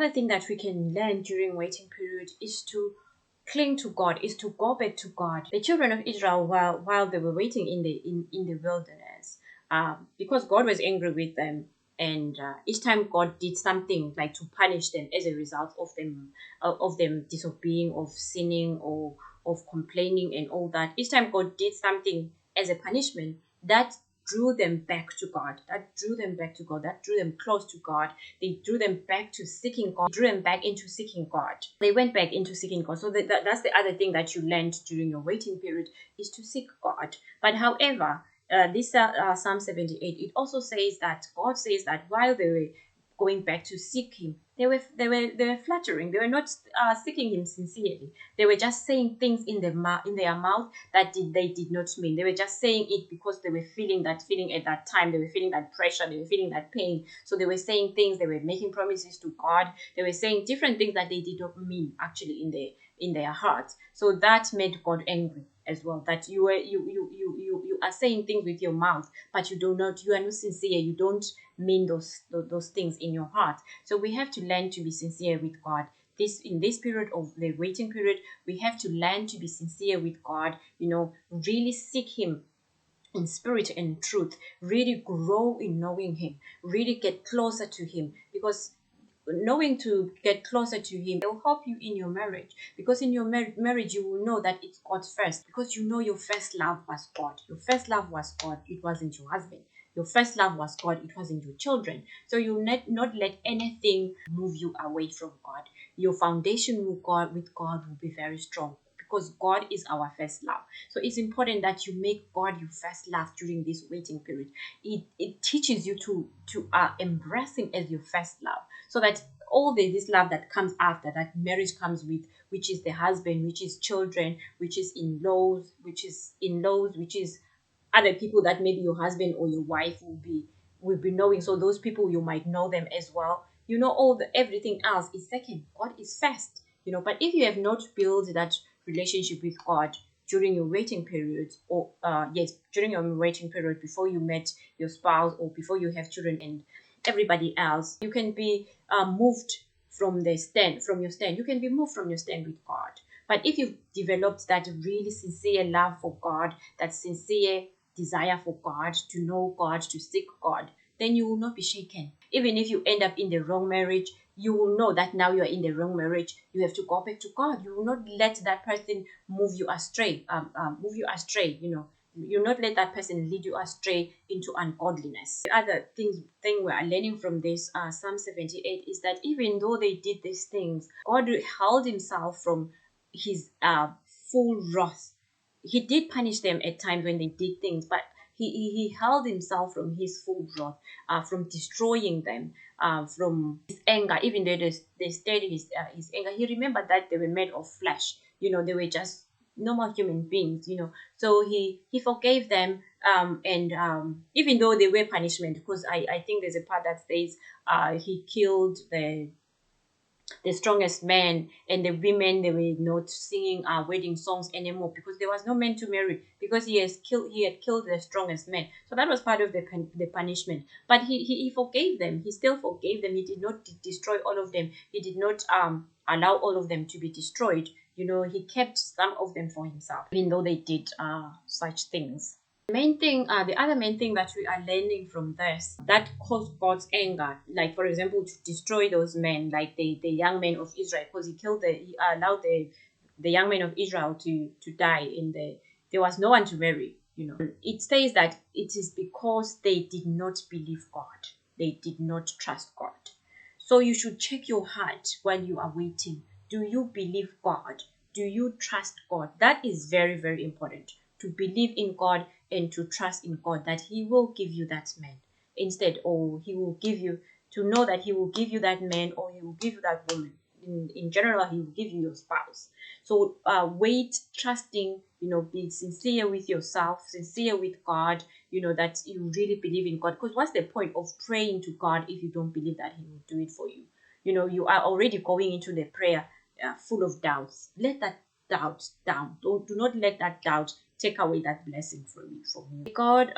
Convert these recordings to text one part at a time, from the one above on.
Another thing that we can learn during waiting period is to cling to God, is to go back to God. The children of Israel, while they were waiting in the wilderness, because God was angry with them, and each time God did something like to punish them as a result of them disobeying, of sinning, or of complaining and all that. Each time God did something as a punishment, that drew them back to God. That drew them back to God. That drew them close to God. They drew them back to seeking God. Drew them back into seeking God. They went back into seeking God. So that's the other thing that you learned during your waiting period, is to seek God. But however, this Psalm 78, it also says that God says that while they were going back to seek Him, they were flattering. They were not seeking Him sincerely. They were just saying things in their mouth that they did not mean. They were just saying it because they were feeling that feeling at that time. They were feeling that pressure. They were feeling that pain. So they were saying things. They were making promises to God. They were saying different things that they did not mean actually in their hearts. So that made God angry as well. That you are saying things with your mouth, but you are not sincere. You don't mean those things in your heart. So we have to learn to be sincere with God. In this period of the waiting period, we have to learn to be sincere with God, really seek Him in spirit and truth, really grow in knowing Him, really get closer to Him, because knowing to get closer to Him will help you in your marriage, because in your marriage you will know that it's God first, because you know your first love was God. Your first love was God. It wasn't your husband. Your first love was God. It wasn't your children. So you not let anything move you away from God. Your foundation with God will be very strong, because God is our first love. So it's important that you make God your first love during this waiting period. It teaches you to embrace Him as your first love, so that all this love that comes after, that marriage comes with, which is the husband, which is children, which is in-laws, which is other people that maybe your husband or your wife will be knowing. So those people, you might know them as well. Everything else is second. God is first. But if you have not built that relationship with God during your waiting period, or during your waiting period, before you met your spouse or before you have children and everybody else, you can be moved from your stand. You can be moved from your stand with God. But if you've developed that really sincere love for God, that sincere desire for God, to know God, to seek God, then you will not be shaken. Even if you end up in the wrong marriage, you will know that now you are in the wrong marriage. You have to go back to God. You will not let that person move you astray. You not let that person lead you astray into ungodliness. The other thing we are learning from this Psalm 78 is that even though they did these things, God held Himself from His full wrath. He did punish them at times when they did things, but he held Himself from His full wrath, from destroying them, from His anger. Even though they stayed His anger, He remembered that they were made of flesh. They were just normal human beings. So He forgave them, and even though they were punishment, because I think there's a part that says He killed the strongest man, and the women, they were not singing wedding songs anymore, because there was no man to marry, because he had killed the strongest man. So that was part of the punishment. But he forgave them. He still forgave them. He did not destroy all of them. He did not allow all of them to be destroyed. He kept some of them for Himself, even though they did such things. The other main thing that we are learning from this that caused God's anger, like for example, to destroy those men, like the young men of Israel, because he allowed the young men of Israel to die there was no one to marry. It says that it is because they did not believe God, they did not trust God. So you should check your heart while you are waiting. Do you believe God? Do you trust God? That is very, very important, to believe in God and to trust in God that He will give you that man instead, or He will give you, to know that He will give you that man, or He will give you that woman. In general, He will give you your spouse. So wait, trusting, be sincere with yourself, sincere with God, that you really believe in God. Because what's the point of praying to God if you don't believe that He will do it for you? You are already going into the prayer full of doubts. Let that doubt down. Do not let that doubt take away that blessing from you. God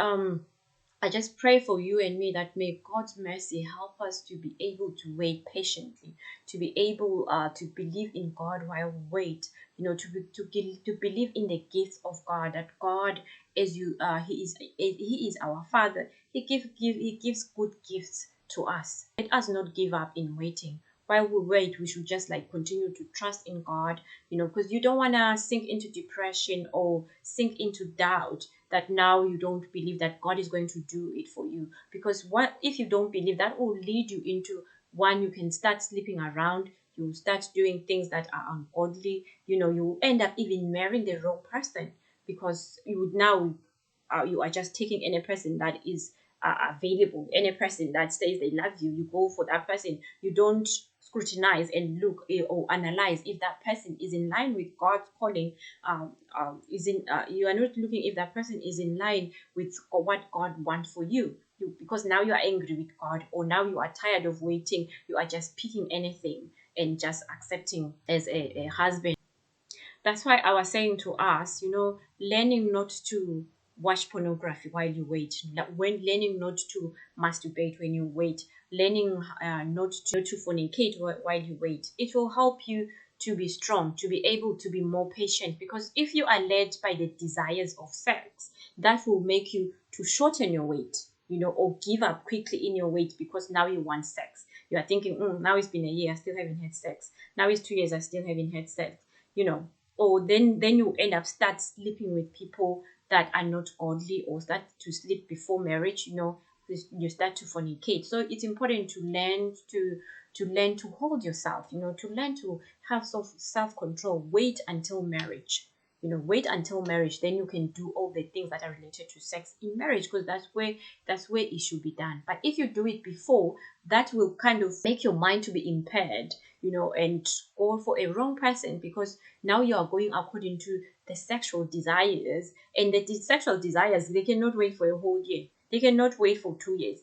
I just pray for you and me that may God's mercy help us to be able to wait patiently, to be able to believe in God while we wait, to believe in the gifts of God. That God, as you He is our Father. He gives good gifts to us. Let us not give up in waiting. While we wait, we should just like continue to trust in God, because you don't want to sink into depression or sink into doubt that now you don't believe that God is going to do it for you. Because what if you don't believe, that will lead you into one, you can start sleeping around, you start doing things that are ungodly, you end up even marrying the wrong person, because you would now you are just taking any person that is available, any person that says they love you, you go for that person. You don't scrutinize and look or analyze if that person is in line with God's calling. You are not looking if that person is in line with what God wants for you. Because now you are angry with God, or now you are tired of waiting, you are just picking anything and just accepting as a husband. That's why I was saying to us, learning not to watch pornography while you wait, when learning not to masturbate when you wait, learning not to fornicate while you wait. It will help you to be strong, to be able to be more patient. Because if you are led by the desires of sex, that will make you to shorten your wait, or give up quickly in your wait, because now you want sex. You are thinking, now it's been a year, I still haven't had sex. Now it's 2 years, I still haven't had sex. Or then you end up start sleeping with people that are not godly, or start to sleep before marriage. You start to fornicate. So it's important to learn to hold yourself, to learn to have self-control. Wait until marriage. Wait until marriage, then you can do all the things that are related to sex in marriage, because that's where it should be done. But if you do it before, that will kind of make your mind to be impaired, and go for a wrong person, because now you are going according to the sexual desires, and the sexual desires, they cannot wait for a whole year. They cannot wait for 2 years.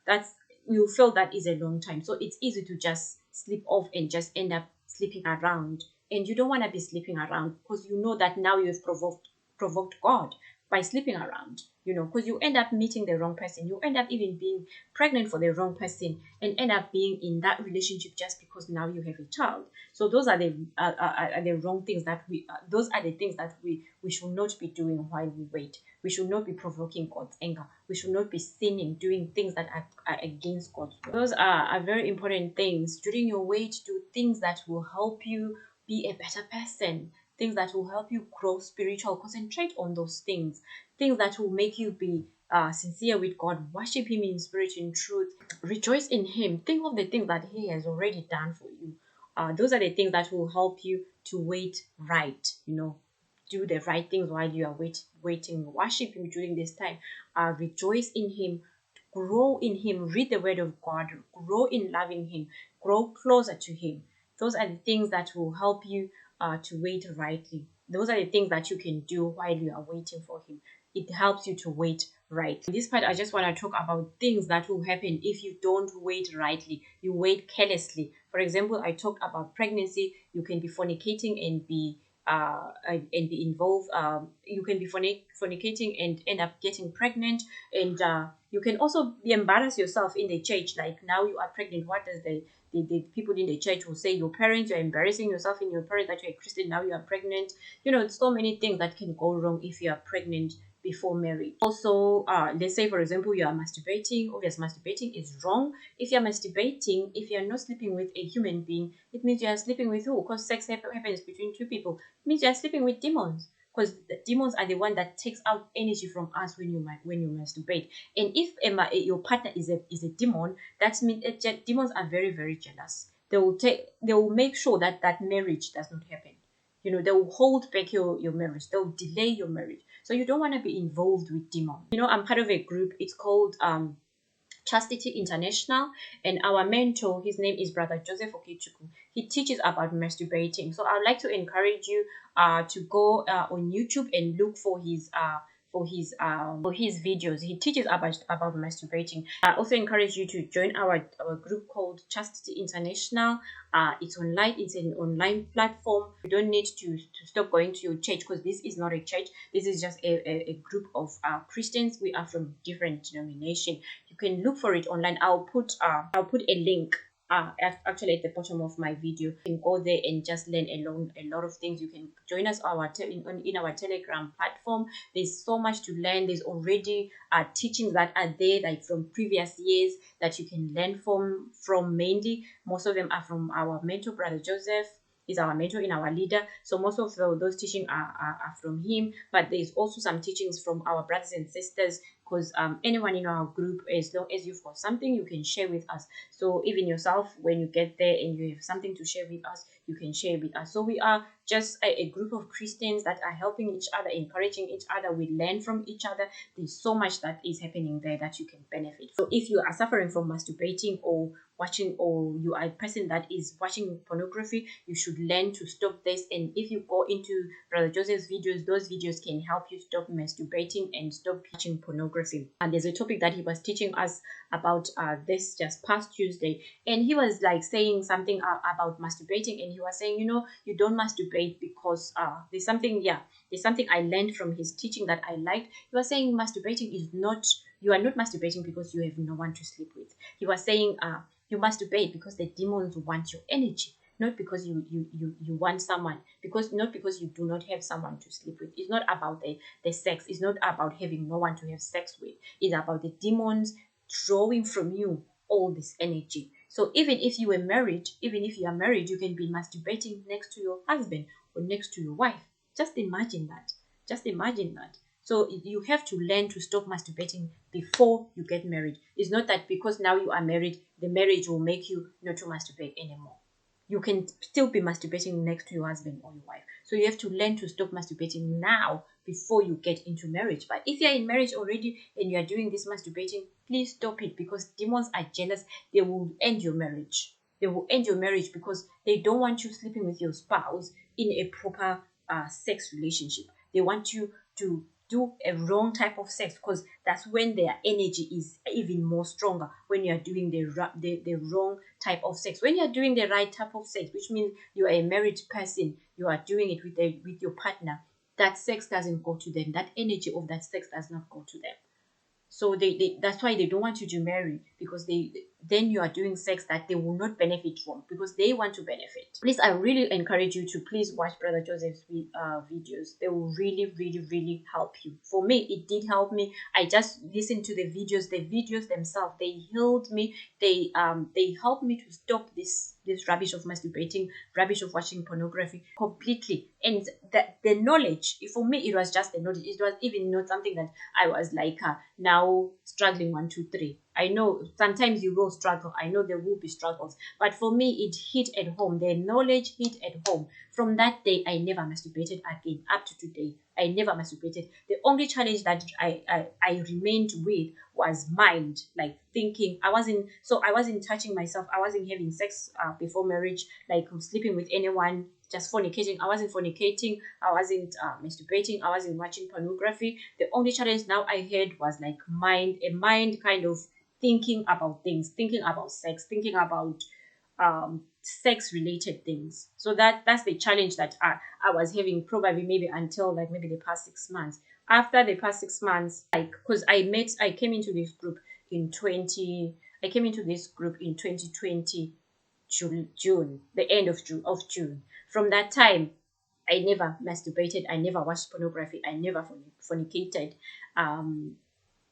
That's you feel that is a long time. So it's easy to just slip off and just end up sleeping around. And you don't want to be sleeping around, because you know that now you've provoked God by sleeping around, because you end up meeting the wrong person. You end up even being pregnant for the wrong person, and end up being in that relationship just because now you have a child. So those are the wrong things that those are the things that we should not be doing while we wait. We should not be provoking God's anger. We should not be sinning, doing things that are against God's will. Those are very important things. During your wait, do things that will help you be a better person, things that will help you grow spiritual. Concentrate on those things that will make you be sincere with God. Worship Him in spirit and truth. Rejoice in Him. Think of the things that He has already done for you. Those are the things that will help you to wait right. Do the right things while you are waiting. Worship Him during this time. Rejoice in Him. Grow in Him. Read the Word of God. Grow in loving Him. Grow closer to Him. Those are the things that will help you to wait rightly. Those are the things that you can do while you are waiting for Him. It helps you to wait right. In this part, I just want to talk about things that will happen if you don't wait rightly. You wait carelessly. For example, I talked about pregnancy. You can be fornicating and be involved. You can be fornicating and end up getting pregnant, and you can also be embarrass yourself in the church. Like, now you are pregnant. What does the people in the church will say? Your parents, you're embarrassing yourself in your parents that you're a Christian. Now you are pregnant. So many things that can go wrong if you are pregnant before marriage. Also, let's say, for example, you are masturbating. Obviously, masturbating is wrong. If you're masturbating, if you're not sleeping with a human being, it means you are sleeping with who? Because sex happens between two people. It means you are sleeping with demons. Because the demons are the one that takes out energy from us when you masturbate. And if your partner is a demon, that means demons are very, very jealous. They will make sure that marriage does not happen. They will hold back your marriage. They'll delay your marriage. So you don't want to be involved with demons. I'm part of a group. It's called Chastity International, and our mentor, his name is Brother Joseph Okechukwu. He teaches about masturbating. So I'd like to encourage you to go on YouTube and look for for his videos. He teaches about masturbating. I also encourage you to join our group called Chastity International. It's online. It's an online platform. You don't need to stop going to your church, because this is not a church. This is just a group of Christians. We are from different denomination. You can look for it online. I'll put a link actually at the bottom of my video. You can go there and just learn a lot of things. You can join us in our Telegram platform. There's so much to learn. There's already teachings that are there, like from previous years, that you can learn from. Mainly, most of them are from our mentor, Brother Joseph. He's our mentor and our leader, so most of those teachings are from him. But there's also some teachings from our brothers and sisters, because anyone in our group, as long as you've got something, you can share with us. So even yourself, when you get there and you have something to share with us, you can share with us. So we are just a group of Christians that are helping each other, encouraging each other. We learn from each other. There's so much that is happening there that you can benefit. So if you are suffering from masturbating, or watching, or you are a person that is watching pornography, you should learn to stop this. And if you go into Brother Joseph's videos, those videos can help you stop masturbating and stop watching pornography. And there's a topic that he was teaching us about this just past Tuesday, and he was like saying something about masturbating, and he was saying, you don't masturbate because there's something I learned from his teaching that I liked. He was saying masturbating is not, you are not masturbating because you have no one to sleep with. He was saying you masturbate because the demons want your energy, not because you want someone, not because you do not have someone to sleep with. It's not about the sex. It's not about having no one to have sex with. It's about the demons drawing from you all this energy. So even if you are married, you can be masturbating next to your husband or next to your wife. Just imagine that. So you have to learn to stop masturbating before you get married. It's not that because now you are married, the marriage will make you not to masturbate anymore. You can still be masturbating next to your husband or your wife. So you have to learn to stop masturbating now before you get into marriage. But if you're in marriage already and you're doing this masturbating, please stop it, because demons are jealous. They will end your marriage. Because they don't want you sleeping with your spouse in a proper sex relationship. They want you to do a wrong type of sex, because that's when their energy is even more stronger, when you are doing the wrong type of sex. When you are doing the right type of sex, which means you are a married person, you are doing it with your partner, that sex doesn't go to them. That energy of that sex does not go to them. So that's why they don't want you to marry, because then you are doing sex that they will not benefit from, because they want to benefit. Please, I really encourage you to please watch Brother Joseph's videos. They will really, really, really help you. For me, it did help me. I just listened to the videos themselves. They healed me. They helped me to stop this rubbish of masturbating, rubbish of watching pornography completely. And the knowledge, for me, it was just the knowledge. It was even not something that I was like now struggling 1, 2, 3. I know sometimes you will struggle. I know there will be struggles, but for me, it hit at home. The knowledge hit at home. From that day, I never masturbated again. Up to today, I never masturbated. The only challenge that I remained with was mind, like thinking. I wasn't touching myself. I wasn't having sex before marriage, like sleeping with anyone, just fornicating. I wasn't fornicating. I wasn't masturbating. I wasn't watching pornography. The only challenge now I had was like a mind kind of thinking about things, thinking about sex, thinking about sex related things. So that's the challenge that I was having, probably maybe until like maybe the past 6 months. After the past 6 months, like, because I came into this group in 2020 June, the end of June. From that time, I never masturbated. I never watched pornography. I never fornicated.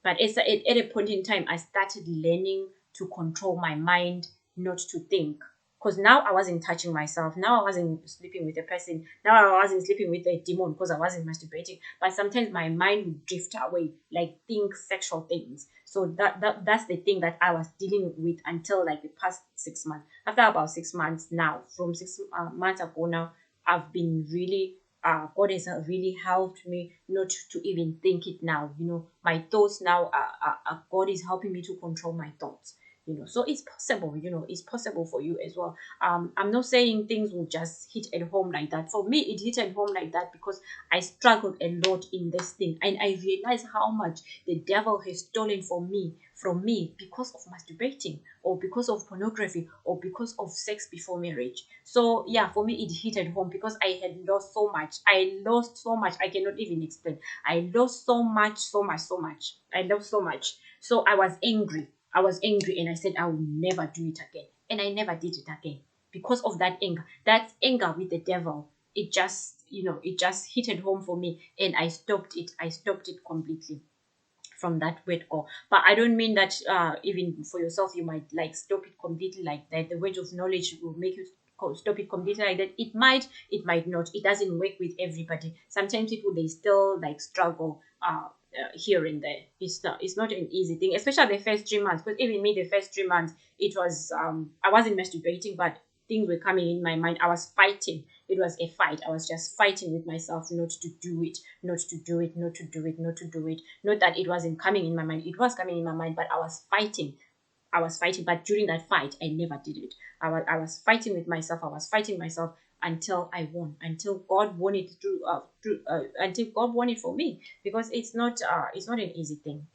But at a point in time, I started learning to control my mind, not to think. Because now I wasn't touching myself. Now I wasn't sleeping with a person. Now I wasn't sleeping with a demon because I wasn't masturbating. But sometimes my mind would drift away, like think sexual things. So that's the thing that I was dealing with until like the past 6 months. After about 6 months now, from 6 months ago now, I've been really God has really helped me not to even think it now. My thoughts now God is helping me to control my thoughts. So it's possible, it's possible for you as well. I'm not saying things will just hit at home like that. For me, it hit at home like that because I struggled a lot in this thing, and I realized how much the devil has stolen from me because of masturbating, or because of pornography, or because of sex before marriage. So yeah, for me it hit at home because I had lost so much. I lost so much, I cannot even explain. I lost so much, so much, so much. I lost so much. So I was angry and I said I will never do it again. And I never did it again because of that anger. That anger with the devil, it just hit at home for me, and I stopped it. I stopped it completely from that word go. But I don't mean that even for yourself you might like stop it completely like that. The word of knowledge will make you stop it completely like that. It might not. It doesn't work with everybody. Sometimes people, they still like struggle here and there. It's not an easy thing, especially the first 3 months. Because even me, the first 3 months, it was I wasn't masturbating, but things were coming in my mind. I was fighting. It was a fight. I was just fighting with myself not to do it, not to do it, not to do it, not to do it. Not that it wasn't coming in my mind. It was coming in my mind, but I was fighting. I was fighting. But during that fight, I never did it. I was fighting with myself. I was fighting myself until I won. Until God won it until God won it for me. Because it's not an easy thing.